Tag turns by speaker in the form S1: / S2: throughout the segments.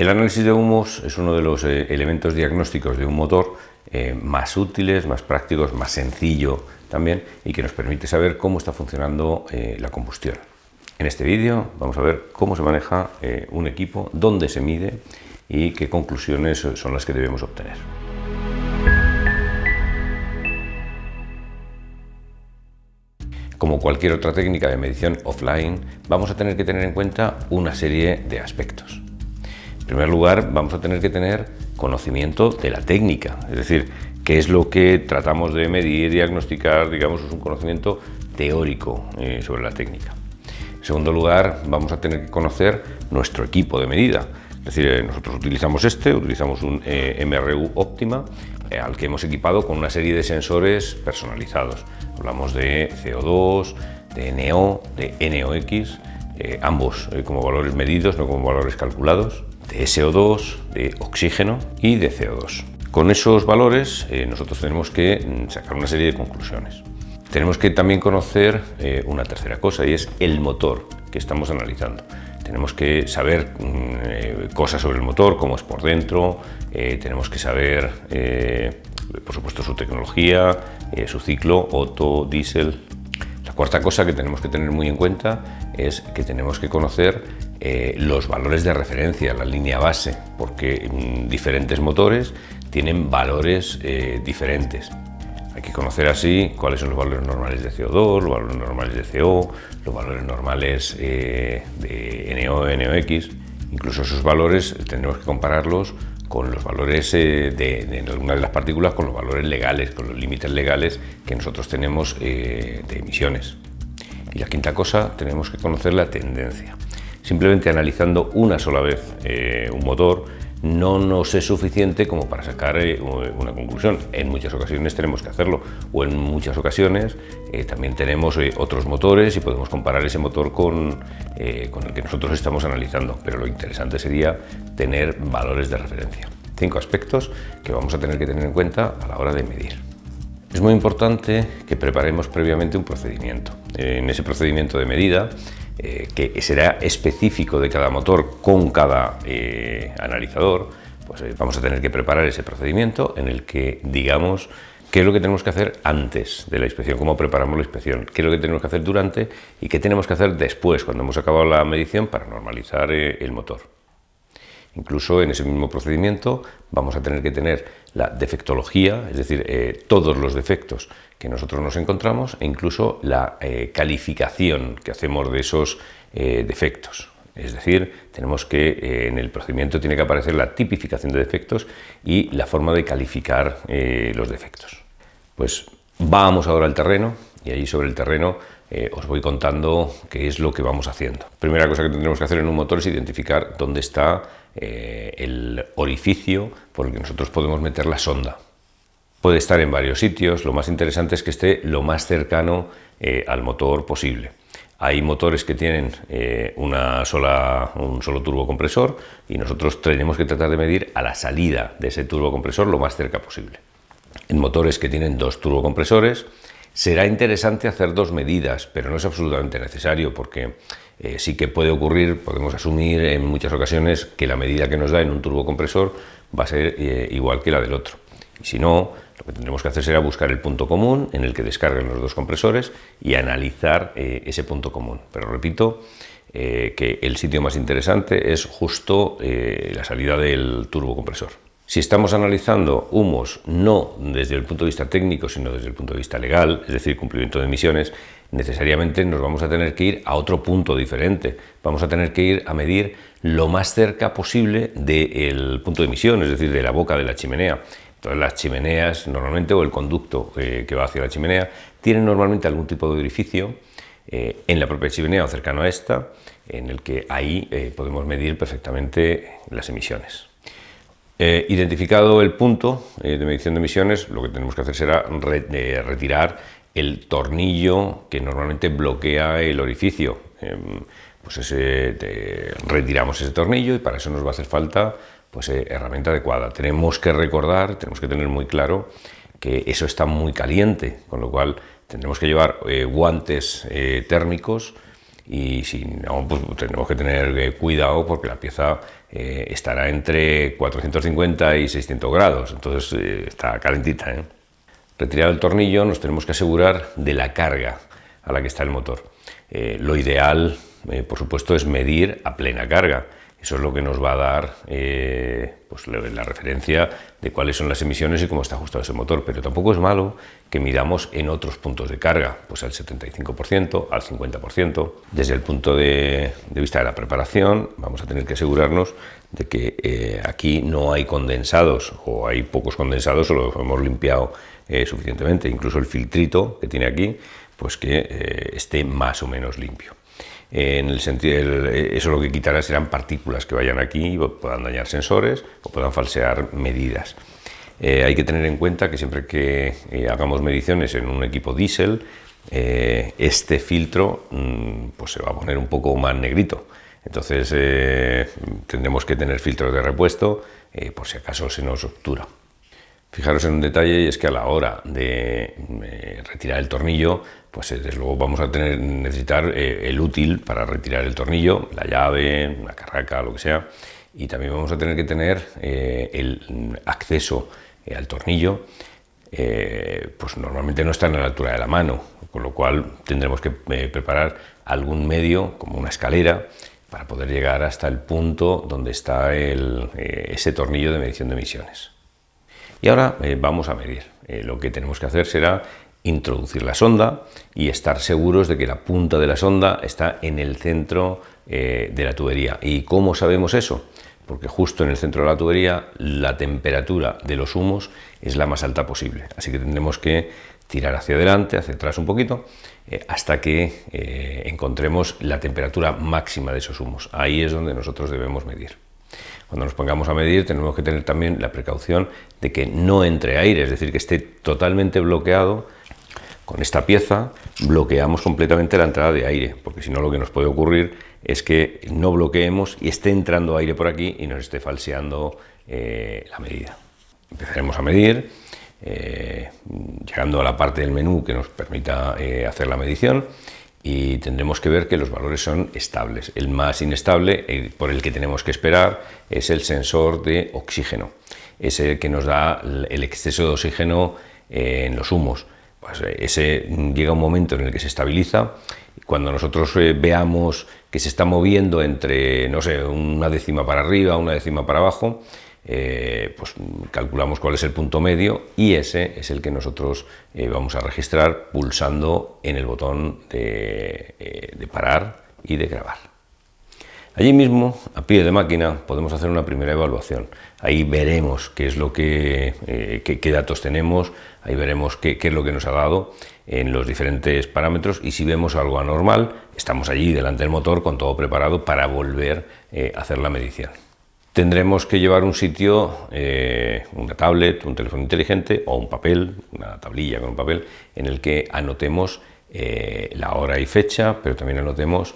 S1: El análisis de humos es uno de los elementos diagnósticos de un motor más útiles, más prácticos, más sencillo también, y que nos permite saber cómo está funcionando la combustión. En este vídeo vamos a ver cómo se maneja un equipo, dónde se mide y qué conclusiones son las que debemos obtener. Como cualquier otra técnica de medición offline, vamos a tener que tener en cuenta una serie de aspectos. En primer lugar, vamos a tener que tener conocimiento de la técnica, es decir, qué es lo que tratamos de medir, diagnosticar, digamos, es un conocimiento teórico sobre la técnica. En segundo lugar, vamos a tener que conocer nuestro equipo de medida, es decir, nosotros utilizamos un MRU Optima al que hemos equipado con una serie de sensores personalizados. Hablamos de CO2, de NO, de NOx, ambos como valores medidos, no como valores calculados, de SO2, de oxígeno y de CO2. Con esos valores nosotros tenemos que sacar una serie de conclusiones. Tenemos que también conocer una tercera cosa, y es el motor que estamos analizando. Tenemos que saber cosas sobre el motor, cómo es por dentro, tenemos que saber, por supuesto, su tecnología, su ciclo, Otto, diésel. La cuarta cosa que tenemos que tener muy en cuenta es que tenemos que conocer los valores de referencia, la línea base, porque diferentes motores tienen valores diferentes. Hay que conocer así cuáles son los valores normales de CO2, los valores normales de CO, los valores normales de NO, NOx. Incluso esos valores tendremos que compararlos con los valores de algunas de las partículas, con los valores legales, con los límites legales que nosotros tenemos de emisiones. Y la quinta cosa, tenemos que conocer la tendencia. Simplemente analizando una sola vez un motor no nos es suficiente como para sacar una conclusión. En muchas ocasiones tenemos que hacerlo, o en muchas ocasiones también tenemos otros motores y podemos comparar ese motor con el que nosotros estamos analizando, pero lo interesante sería tener valores de referencia. 5 aspectos que vamos a tener que tener en cuenta a la hora de medir. Es muy importante que preparemos previamente un procedimiento. En ese procedimiento de medida, que será específico de cada motor con cada analizador, pues vamos a tener que preparar ese procedimiento en el que digamos qué es lo que tenemos que hacer antes de la inspección, cómo preparamos la inspección, qué es lo que tenemos que hacer durante y qué tenemos que hacer después, cuando hemos acabado la medición, para normalizar el motor. Incluso en ese mismo procedimiento vamos a tener que tener la defectología, es decir, todos los defectos que nosotros nos encontramos, e incluso la calificación que hacemos de esos defectos. Es decir, tenemos que en el procedimiento tiene que aparecer la tipificación de defectos y la forma de calificar los defectos. Pues vamos ahora al terreno, y allí sobre el terreno os voy contando qué es lo que vamos haciendo. Primera cosa que tendremos que hacer en un motor es identificar dónde está el orificio por el que nosotros podemos meter la sonda. Puede estar en varios sitios, lo más interesante es que esté lo más cercano al motor posible. Hay motores que tienen un solo turbocompresor y nosotros tenemos que tratar de medir a la salida de ese turbocompresor lo más cerca posible. En motores que tienen 2 turbocompresores será interesante hacer 2 medidas, pero no es absolutamente necesario, porque sí que puede ocurrir, podemos asumir en muchas ocasiones que la medida que nos da en un turbocompresor va a ser igual que la del otro. Y si no, lo que tendremos que hacer será buscar el punto común en el que descarguen los 2 compresores y analizar ese punto común. Pero repito que el sitio más interesante es justo la salida del turbocompresor. Si estamos analizando humos no desde el punto de vista técnico, sino desde el punto de vista legal, es decir, cumplimiento de emisiones, necesariamente nos vamos a tener que ir a otro punto diferente. Vamos a tener que ir a medir lo más cerca posible del punto de emisión, es decir, de la boca de la chimenea. Entonces, las chimeneas normalmente, o el conducto que va hacia la chimenea, tienen normalmente algún tipo de orificio en la propia chimenea o cercano a esta, en el que ahí podemos medir perfectamente las emisiones. Identificado el punto de medición de emisiones, lo que tenemos que hacer será retirar el tornillo que normalmente bloquea el orificio. Retiramos ese tornillo y para eso nos va a hacer falta herramienta adecuada. Tenemos que recordar, tenemos que tener muy claro que eso está muy caliente, con lo cual tendremos que llevar guantes térmicos y si no, pues tendremos que tener cuidado porque la pieza estará entre 450 y 600 grados, entonces está calentita, ¿eh? Retirado el tornillo, nos tenemos que asegurar de la carga a la que está el motor. Lo ideal, por supuesto, es medir a plena carga. Eso es lo que nos va a dar pues la referencia de cuáles son las emisiones y cómo está ajustado ese motor. Pero tampoco es malo que midamos en otros puntos de carga, pues al 75%, al 50%. Desde el punto de vista de la preparación, vamos a tener que asegurarnos de que aquí no hay condensados, o hay pocos condensados, o los hemos limpiado suficientemente. Incluso el filtrito que tiene aquí, pues que esté más o menos limpio. En el sentido, eso lo que quitará serán partículas que vayan aquí y puedan dañar sensores o puedan falsear medidas. Hay que tener en cuenta que siempre que hagamos mediciones en un equipo diésel, este filtro pues se va a poner un poco más negrito. Entonces tendremos que tener filtros de repuesto por si acaso se nos obtura. Fijaros en un detalle, y es que a la hora de retirar el tornillo, pues desde luego vamos a necesitar el útil para retirar el tornillo, la llave, una carraca, lo que sea, y también vamos a tener que tener el acceso al tornillo, pues normalmente no están a la altura de la mano, con lo cual tendremos que preparar algún medio, como una escalera, para poder llegar hasta el punto donde está ese tornillo de medición de emisiones. Y ahora vamos a medir. Lo que tenemos que hacer será introducir la sonda y estar seguros de que la punta de la sonda está en el centro de la tubería. ¿Y cómo sabemos eso? Porque justo en el centro de la tubería la temperatura de los humos es la más alta posible. Así que tendremos que tirar hacia adelante, hacia atrás un poquito, hasta que encontremos la temperatura máxima de esos humos. Ahí es donde nosotros debemos medir. Cuando nos pongamos a medir tenemos que tener también la precaución de que no entre aire, es decir, que esté totalmente bloqueado. Con esta pieza bloqueamos completamente la entrada de aire, porque si no lo que nos puede ocurrir es que no bloqueemos y esté entrando aire por aquí y nos esté falseando la medida. Empezaremos a medir, llegando a la parte del menú que nos permita hacer la medición, y tendremos que ver que los valores son estables. El más inestable, por el que tenemos que esperar, es el sensor de oxígeno, ese que nos da el exceso de oxígeno en los humos. Pues ese llega un momento en el que se estabiliza. Cuando nosotros veamos que se está moviendo entre, no sé, una décima para arriba, una décima para abajo, pues calculamos cuál es el punto medio y ese es el que nosotros vamos a registrar pulsando en el botón de parar y de grabar. Allí mismo, a pie de máquina, podemos hacer una primera evaluación. Ahí veremos qué es lo qué datos tenemos, ahí veremos qué es lo que nos ha dado en los diferentes parámetros, y si vemos algo anormal, estamos allí delante del motor con todo preparado para volver a hacer la medición. Tendremos que llevar un sitio, una tablet, un teléfono inteligente o un papel, una tablilla con un papel, en el que anotemos la hora y fecha, pero también anotemos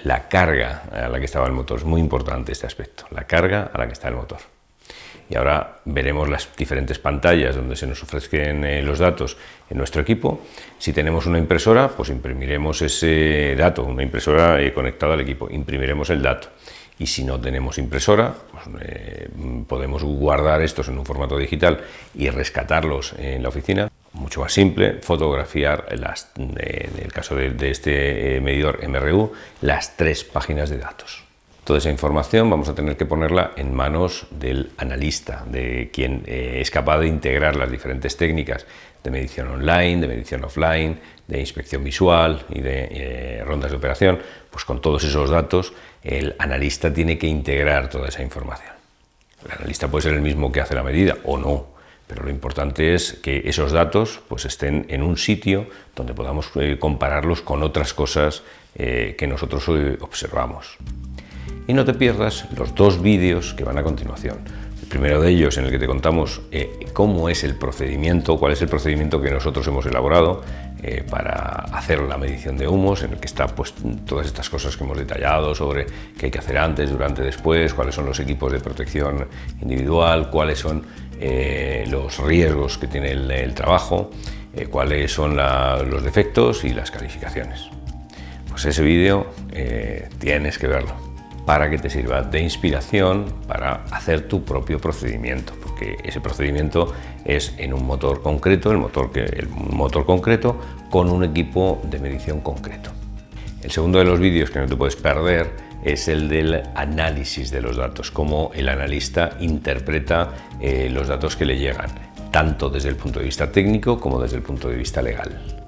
S1: la carga a la que estaba el motor. Es muy importante este aspecto, la carga a la que está el motor. Y ahora veremos las diferentes pantallas donde se nos ofrecen los datos en nuestro equipo. Si tenemos una impresora, pues imprimiremos ese dato, una impresora conectada al equipo, imprimiremos el dato. Y si no tenemos impresora, pues, podemos guardar estos en un formato digital y rescatarlos en la oficina. Mucho más simple, fotografiar, en el caso de este medidor MRU, las 3 páginas de datos. Toda esa información vamos a tener que ponerla en manos del analista, de quien es capaz de integrar las diferentes técnicas de medición online, de medición offline, de inspección visual y de rondas de operación. Pues con todos esos datos el analista tiene que integrar toda esa información. El analista puede ser el mismo que hace la medida o no, pero lo importante es que esos datos pues estén en un sitio donde podamos compararlos con otras cosas que nosotros observamos. Y no te pierdas los 2 vídeos que van a continuación. El primero de ellos, en el que te contamos cómo es el procedimiento, cuál es el procedimiento que nosotros hemos elaborado para hacer la medición de humos, en el que está pues todas estas cosas que hemos detallado sobre qué hay que hacer antes, durante, después, cuáles son los equipos de protección individual, cuáles son los riesgos que tiene el trabajo, cuáles son los defectos y las calificaciones. Pues ese vídeo tienes que verlo. para que te sirva de inspiración para hacer tu propio procedimiento, porque ese procedimiento es en un motor concreto, el motor concreto con un equipo de medición concreto. El segundo de los vídeos que no te puedes perder es el del análisis de los datos, cómo el analista interpreta los datos que le llegan, tanto desde el punto de vista técnico como desde el punto de vista legal.